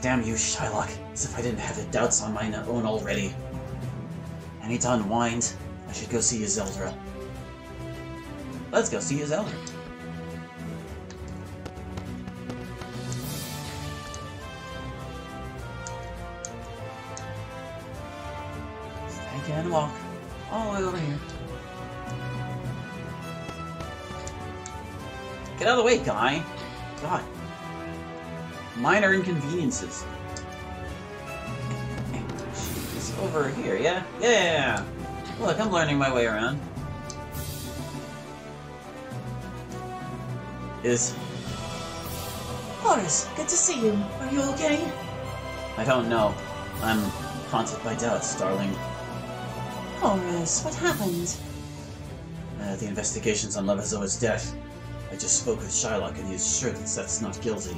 Damn you, Shylock, as if I didn't have the doubts on my own already. I need to unwind. I should go see Iseldra. Let's go see Iseldra. I can walk all the way over here. Get out of the way, guy! God. Minor inconveniences. She's over here, yeah? Yeah! Look, I'm learning my way around. Horace, good to see you. Are you okay? I don't know. I'm haunted by doubts, darling. Horace, what happened? The investigations on Levazoa's death. I just spoke with Shylock and he's sure that Seth's not guilty.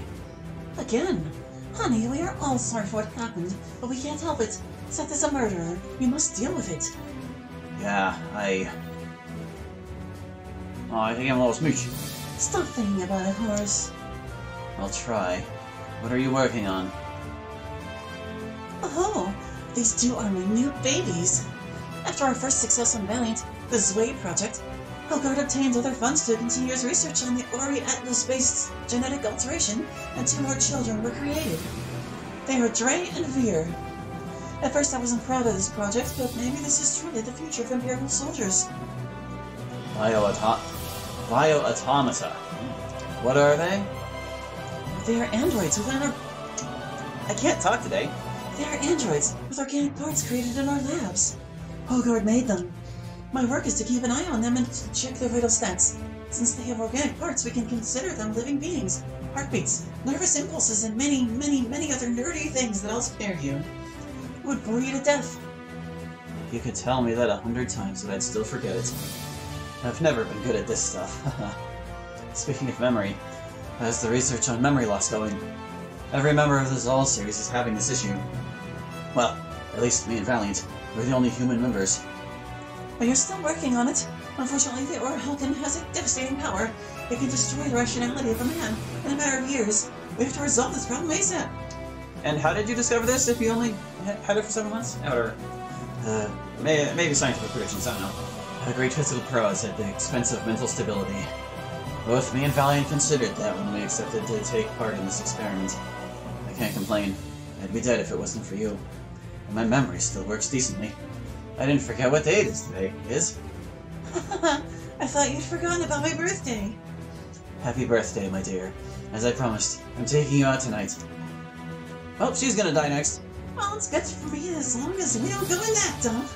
Again? Honey, we are all sorry for what happened, but we can't help it. Seth is a murderer. We must deal with it. Yeah, I think I'm a little smooch. Stop thinking about it, Horace. I'll try. What are you working on? Oh, these two are my new babies. After our first success on Valiant, the Zway project, Helgard obtained other funds to continue his research on the Ori Atlas-based genetic alteration, and 2 more children were created. They are Dre and Veer. At first I wasn't proud of this project, but maybe this is truly the future of Imperial soldiers. Bioautomata. What are they? They are androids with I can't talk today. They are androids with organic parts created in our labs. Helgard made them. My work is to keep an eye on them and to check their vital stats. Since they have organic parts, we can consider them living beings. Heartbeats, nervous impulses, and many, many, many other nerdy things that I'll spare you. It would bore you to death. You could tell me that 100 times and I'd still forget it. I've never been good at this stuff. Speaking of memory, how's the research on memory loss going? Every member of the Zal series is having this issue. Well, at least me and Valiant. We're the only human members. But you're still working on it. Unfortunately, the Aura Helkin has a devastating power. It can destroy the rationality of a man in a matter of years. We have to resolve this problem ASAP. And how did you discover this if you only had it for 7 months? Or, maybe scientific predictions, I don't know. A great physical prowess at the expense of mental stability. Both me and Valiant considered that when we accepted to take part in this experiment. I can't complain. I'd be dead if it wasn't for you. And my memory still works decently. I didn't forget what day it is today. I thought you'd forgotten about my birthday. Happy birthday, my dear. As I promised, I'm taking you out tonight. Oh, she's gonna die next. Well, it's good for me as long as we don't go in that dump.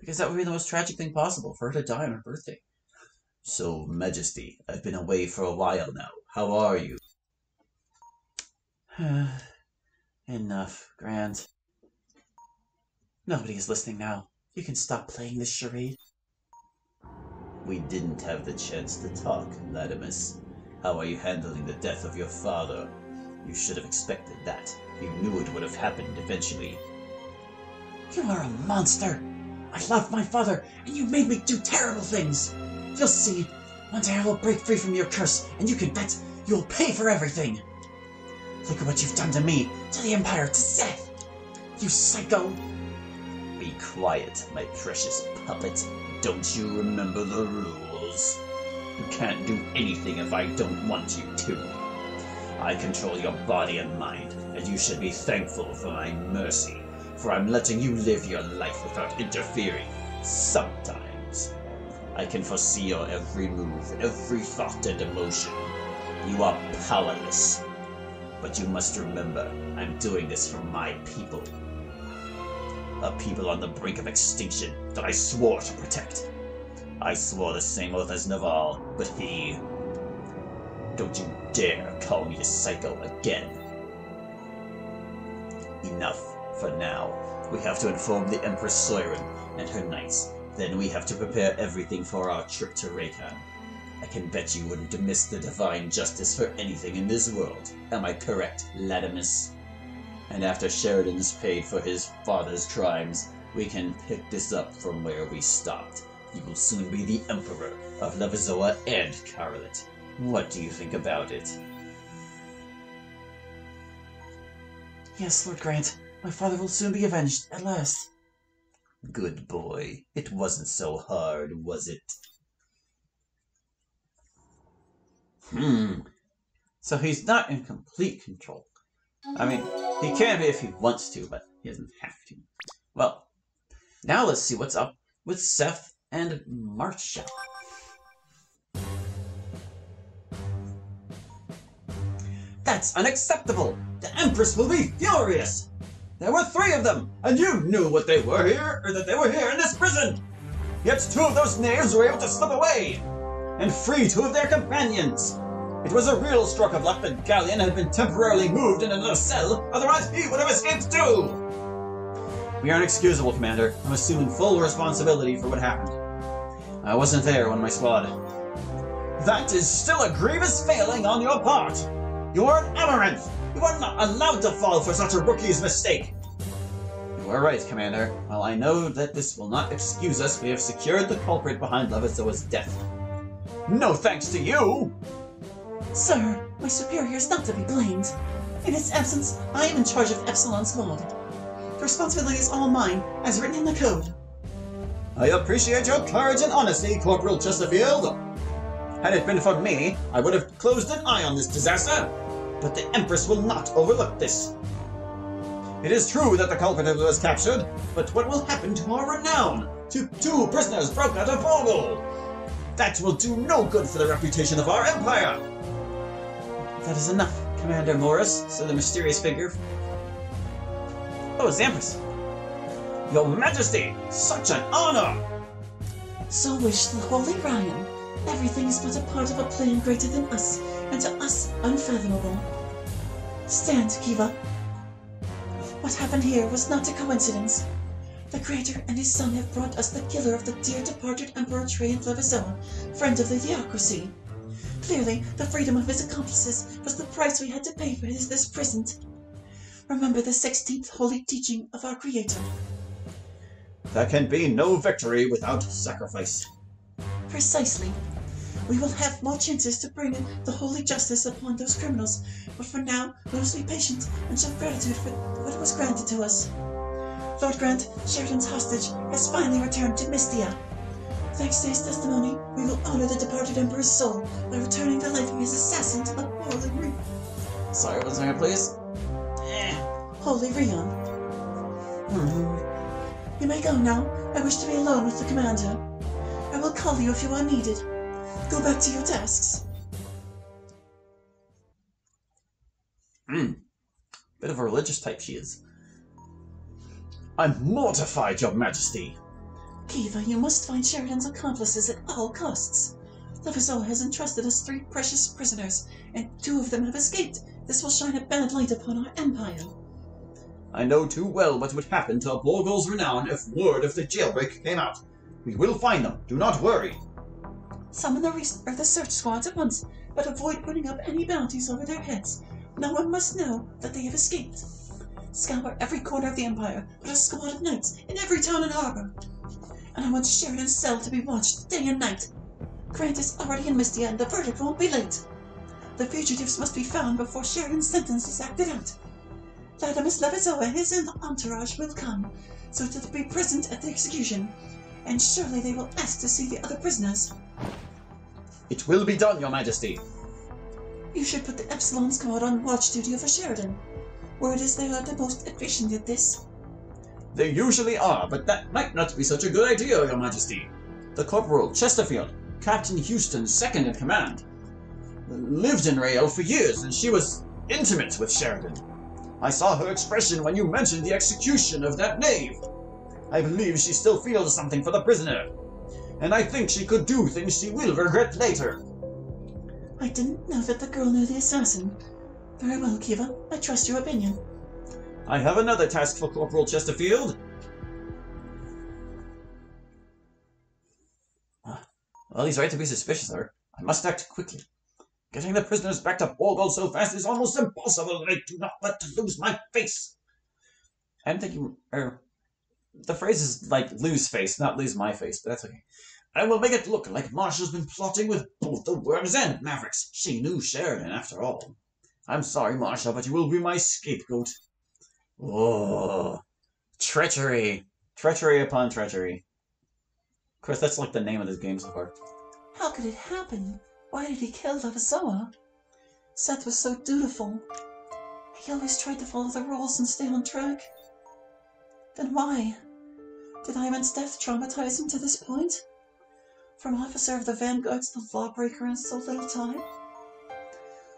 Because that would be the most tragic thing possible, for her to die on her birthday. So, Majesty, I've been away for a while now. How are you? Enough, Grant. Nobody is listening now. You can stop playing this charade. We didn't have the chance to talk, Latimus. How are you handling the death of your father? You should have expected that. You knew it would have happened eventually. You are a monster! I loved my father, and you made me do terrible things! You'll see. One day I will break free from your curse, and you can bet you'll pay for everything! Look at what you've done to me, to the Empire, to Seth! You psycho! Be quiet, my precious puppet. Don't you remember the rules? You can't do anything if I don't want you to. I control your body and mind, and you should be thankful for my mercy, for I'm letting you live your life without interfering. Sometimes. I can foresee your every move, every thought and emotion. You are powerless. But you must remember, I'm doing this for my people. A people on the brink of extinction that I swore to protect. I swore the same oath as Naval, but he... Don't you dare call me a psycho again. Enough for now. We have to inform the Empress Soirin and her knights. Then we have to prepare everything for our trip to Raykan. I can bet you wouldn't miss the divine justice for anything in this world. Am I correct, Latimus? And after Sheridan's paid for his father's crimes, we can pick this up from where we stopped. You will soon be the Emperor of Levizoa and Carolet. What do you think about it? Yes, Lord Grant. My father will soon be avenged, at last. Good boy. It wasn't so hard, was it? So he's not in complete control. I mean, he can be if he wants to, but he doesn't have to. Well, now let's see what's up with Seth and Marcia. That's unacceptable! The Empress will be furious! There were 3 of them, and you knew what they were here, or that they were here in this prison! Yet 2 of those knaves were able to slip away, and free 2 of their companions! It was a real stroke of luck that Galleon had been temporarily moved in another cell, otherwise he would have escaped too! We are inexcusable, Commander. I'm assuming full responsibility for what happened. I wasn't there when my squad... That is still a grievous failing on your part! You are an amaranth! You are not allowed to fall for such a rookie's mistake! You are right, Commander. While I know that this will not excuse us, we have secured the culprit behind Levizoa's death. No thanks to you! Sir, my superior is not to be blamed. In his absence, I am in charge of Epsilon Squad. The responsibility is all mine, as written in the code. I appreciate your courage and honesty, Corporal Chesterfield. Had it been for me, I would have closed an eye on this disaster. But the Empress will not overlook this. It is true that the culprit was captured, but what will happen to our renown? 2 prisoners broke out of Borgul! That will do no good for the reputation of our empire! That is enough, Commander Morris, said the mysterious figure. Oh, it's the Empress. Your Majesty, such an honor! So wished the Holy Ryan. Everything is but a part of a plan greater than us, and to us unfathomable. Stand, Keva. What happened here was not a coincidence. The Creator and his Son have brought us the killer of the dear departed Emperor Trajan Levizoa, friend of the Theocracy. Clearly, the freedom of his accomplices was the price we had to pay for this prison. Remember the 16th holy teaching of our Creator. There can be no victory without sacrifice. Precisely. We will have more chances to bring the holy justice upon those criminals, but for now, let us be patient and show gratitude for what was granted to us. Lord Grant, Sheridan's hostage, has finally returned to Mystia. Thanks to his testimony, we will honor the departed Emperor's soul by returning the life of his assassin to the Holy Rion. Sorry, one second, please. Holy Rion. You may go now. I wish to be alone with the commander. I will call you if you are needed. Go back to your tasks. Bit of a religious type she is. I'm mortified, Your Majesty. Keva, you must find Sheridan's accomplices at all costs. Levizoa has entrusted us 3 precious prisoners, and 2 of them have escaped. This will shine a bad light upon our empire. I know too well what would happen to Borgul's renown if word of the jailbreak came out. We will find them, do not worry. Summon the search squads at once, but avoid putting up any bounties over their heads. No one must know that they have escaped. Scour every corner of the Empire, put a squad of knights in every town and harbor. And I want Sheridan's cell to be watched day and night. Grant is already in Mystia and the verdict won't be late. The fugitives must be found before Sheridan's sentence is acted out. Latimus Levizoa and his entourage will come, so to be present at the execution, and surely they will ask to see the other prisoners. It will be done, Your Majesty. You should put the Epsilon Squad on watch duty over Sheridan. Word is they are the most efficient at this. They usually are, but that might not be such a good idea, Your Majesty. The Corporal Chesterfield, Captain Houston's second in command, lived in Rael for years, and she was intimate with Sheridan. I saw her expression when you mentioned the execution of that knave. I believe she still feels something for the prisoner, and I think she could do things she will regret later. I didn't know that the girl knew the assassin. Very well, Keva. I trust your opinion. I have another task for Corporal Chesterfield. Well, he's right to be suspicious, sir. I must act quickly. Getting the prisoners back to Borgul so fast is almost impossible, and I do not want to lose my face. I'm thinking, the phrase is like lose face, not lose my face, but that's okay. I will make it look like Marsha's been plotting with both the Worms and Mavericks. She knew Sheridan, after all. I'm sorry, Marsha, but you will be my scapegoat. Oh, treachery. Treachery upon treachery. Of course, that's like the name of this game so far. How could it happen? Why did he kill Lavazoa? Seth was so dutiful. He always tried to follow the rules and stay on track. Then why? Did Ivan's death traumatize him to this point? From officer of the Vanguards to lawbreaker in so little time?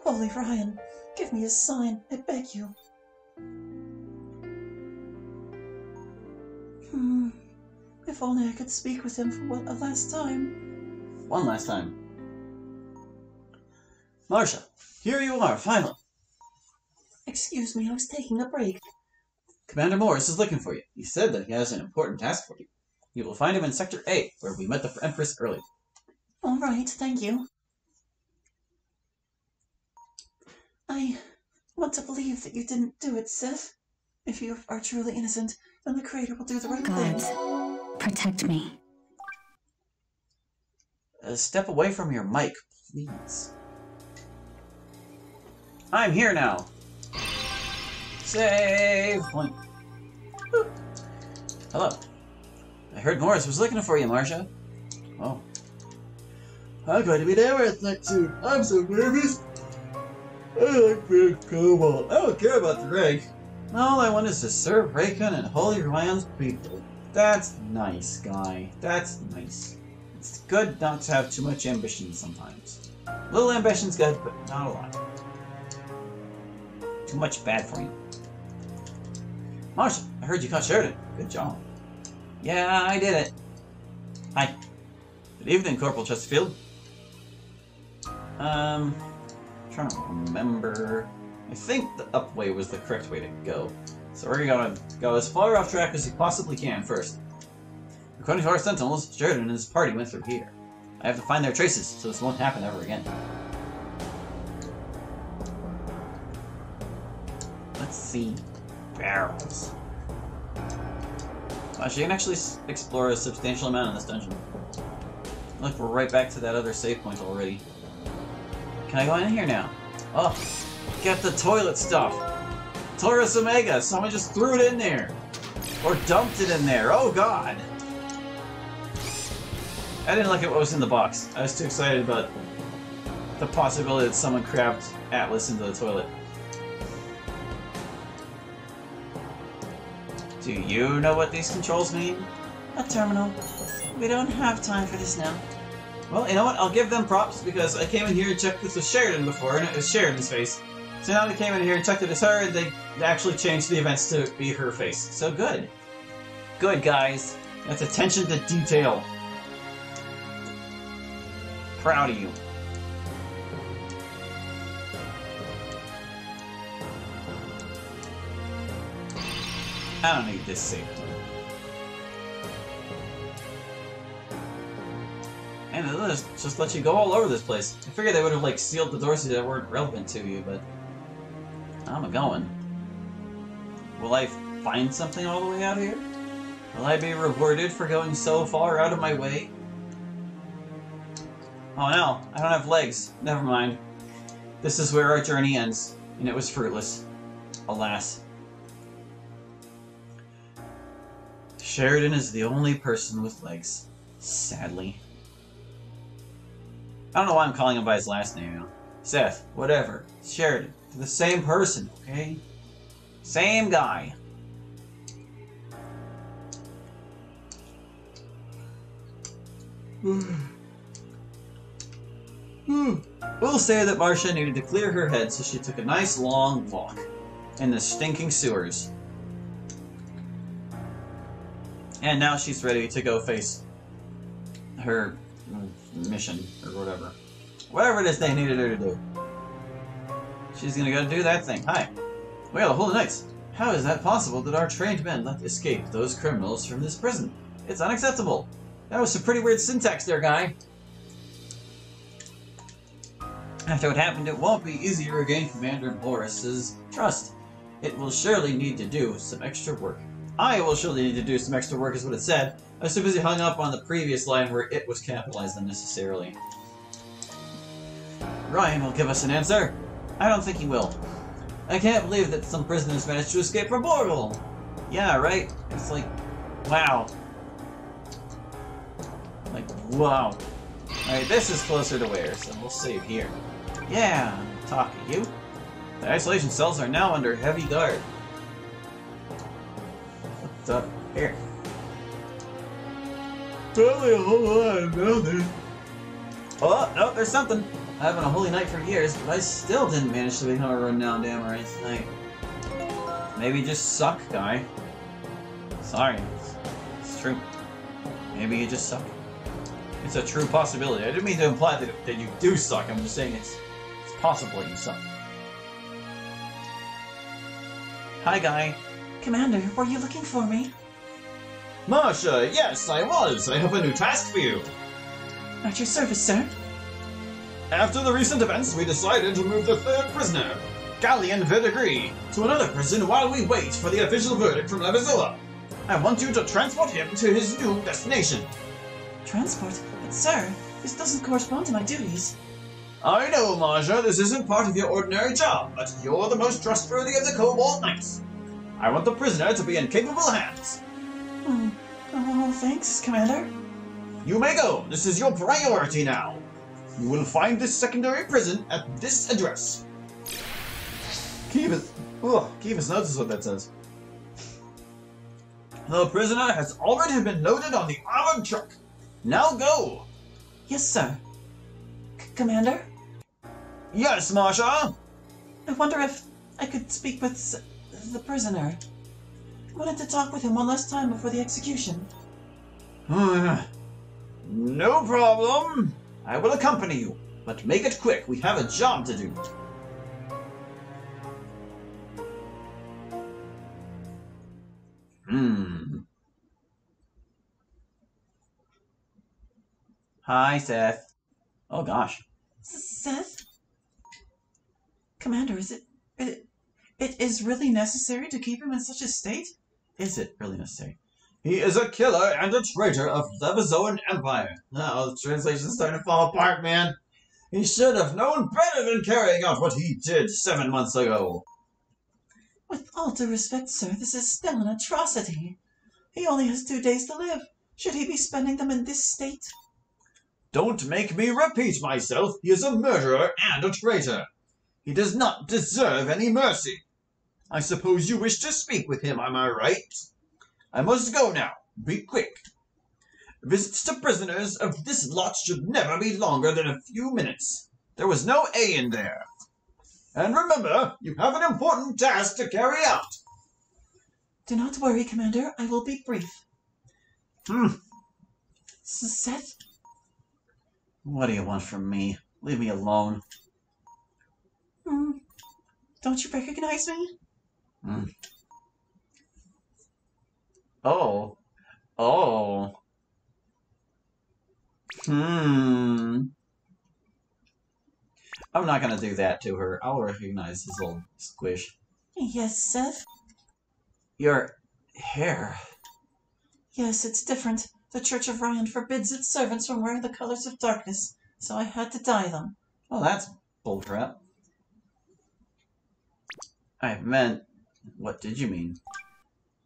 Holy Ryan, give me a sign, I beg you. If only I could speak with him for a last time. One last time. Marsha, here you are, finally. Excuse me, I was taking a break. Commander Morris is looking for you. He said that he has an important task for you. You will find him in Sector A, where we met the Empress earlier. All right, thank you. I want to believe that you didn't do it, Seth. If you are truly innocent, then the Creator will do the right thing. God, protect me. Step away from your mic, please. I'm here now. Save point. Woo. Hello. I heard Morris was looking for you, Marsha. Oh. I'm going to be there at that soon. I'm so nervous. I like being cobalt. I don't care about the rank. All I want is to serve Raycon and Holy Ryan's people. That's nice, guy. That's nice. It's good not to have too much ambition sometimes. A little ambition's good, but not a lot. Too much bad for you. Marsha, I heard you caught Sheridan. Good job. Yeah, I did it. Hi. Good evening, Corporal Chesterfield. Trying to remember. I think the up way was the correct way to go. So we're gonna go as far off track as we possibly can first. According to our sentinels, Sheridan and his party went through here. I have to find their traces, so this won't happen ever again. Let's see. Barrels. Wow, she can actually explore a substantial amount in this dungeon. Look, we're right back to that other save point already. Can I go in here now? Oh, get the toilet stuff! Taurus Omega! Someone just threw it in there! Or dumped it in there! Oh god! I didn't look at what was in the box. I was too excited about the possibility that someone crapped Atlas into the toilet. Do you know what these controls mean? A terminal. We don't have time for this now. Well, you know what? I'll give them props because I came in here and checked this was Sheridan before, and it was Sheridan's face. So now they came in here and checked it as her, and they actually changed the events to be her face. So good. Good, guys. That's attention to detail. Proud of you. I don't need this save point. And they'll just let you go all over this place. I figured they would have like sealed the doors that weren't relevant to you, but I'm a-going. Will I find something all the way out here? Will I be rewarded for going so far out of my way? Oh no, I don't have legs. Never mind. This is where our journey ends, and it was fruitless. Alas. Sheridan is the only person with legs. Sadly. I don't know why I'm calling him by his last name now. Seth, whatever. Sheridan. They're the same person, okay? Same guy. We'll say that Marcia needed to clear her head, so she took a nice long walk in the stinking sewers. And now she's ready to go face her mission, or whatever. Whatever it is they needed her to do. She's gonna go do that thing. Hi. We are the Holy Knights. How is that possible that our trained men let escape those criminals from this prison? It's unacceptable. That was some pretty weird syntax there, guy. After what happened, it won't be easy to regain Commander Boris's trust. It will surely need to do some extra work. I will surely need to do some extra work, is what it said. I was too busy hung up on the previous line where it was capitalized unnecessarily. Ryan will give us an answer. I don't think he will. I can't believe that some prisoners managed to escape from Borgle. Yeah, right? It's like, wow. Like, wow. Alright, this is closer to where, so we'll save here. Yeah, I'm talking to you. The isolation cells are now under heavy guard. What's up here? Probably a whole lot of nothing. Oh, no, there's something. I haven't a holy knight for years, but I still didn't manage to become a renowned Amorite knight. Maybe you just suck, guy. Sorry, it's true. Maybe you just suck. It's a true possibility. I didn't mean to imply that you do suck. I'm just saying it's possible you suck. Hi, guy. Commander, were you looking for me? Marsha, yes, I was. I have a new task for you. At your service, sir. After the recent events, we decided to move the third prisoner, Galleon Verdigris, to another prison while we wait for the official verdict from Levizola. I want you to transport him to his new destination. Transport? But sir, this doesn't correspond to my duties. I know, Marsha, this isn't part of your ordinary job, but you're the most trustworthy of the Cobalt Knights. I want the prisoner to be in capable hands. Oh, thanks, Commander. You may go. This is your priority now. You will find this secondary prison at this address. Kevis notes is what that says. The prisoner has already been loaded on the armored truck. Now go. Yes, sir. Commander? Yes, Marsha? I wonder if I could speak with the prisoner. I wanted to talk with him one last time before the execution. No problem. I will accompany you, but make it quick. We have a job to do. Hi, Seth. Oh, gosh. Seth? Commander, it is really necessary to keep him in such a state? Is it really necessary? He is a killer and a traitor of Levizoan Empire. Now, the translation's starting to fall apart, man. He should have known better than carrying out what he did 7 months ago. With all due respect, sir, this is still an atrocity. He only has 2 days to live. Should he be spending them in this state? Don't make me repeat myself. He is a murderer and a traitor. He does not deserve any mercy. I suppose you wish to speak with him, am I right? I must go now. Be quick. Visits to prisoners of this lot should never be longer than a few minutes. There was no A in there. And remember, you have an important task to carry out. Do not worry, Commander. I will be brief. Seth? What do you want from me? Leave me alone. Don't you recognize me? Oh. I'm not gonna do that to her. I'll recognize his little squish. Yes, Seth? Your hair. Yes, it's different. The Church of Ryan forbids its servants from wearing the colors of darkness, so I had to dye them. Oh, that's bullcrap. I meant... What did you mean?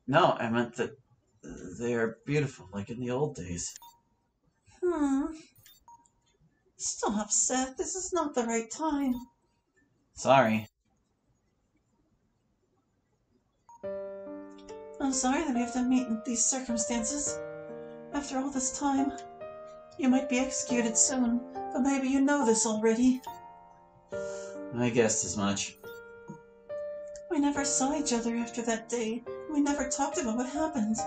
No, I meant that they are beautiful, like in the old days. Stop, Seth. This is not the right time. Sorry. I'm sorry that we have to meet in these circumstances. After all this time, you might be executed soon, but maybe you know this already. I guessed as much. We never saw each other after that day. We never talked about what happened.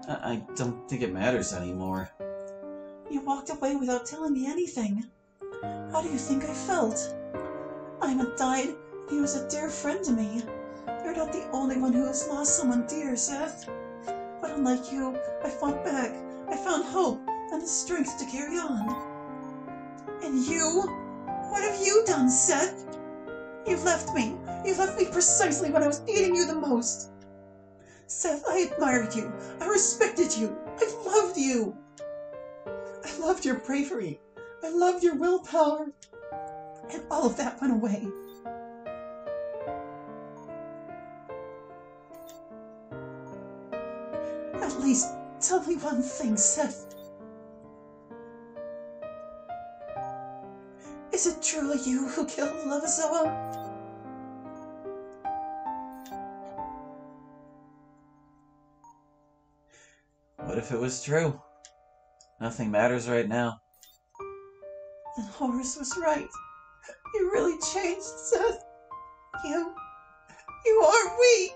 I don't think it matters anymore. You walked away without telling me anything. How do you think I felt? Ayman died. He was a dear friend to me. You're not the only one who has lost someone dear, Seth. But unlike you, I fought back. I found hope and the strength to carry on. And you? What have you done, Seth? You've left me. You left me precisely when I was needing you the most. Seth, I admired you. I respected you. I loved you. I loved your bravery. I loved your willpower. And all of that went away. At least, tell me one thing, Seth. Is it truly you who killed Levizoa? What if it was true? Nothing matters right now. Then Horace was right. You really changed, Seth. You are weak.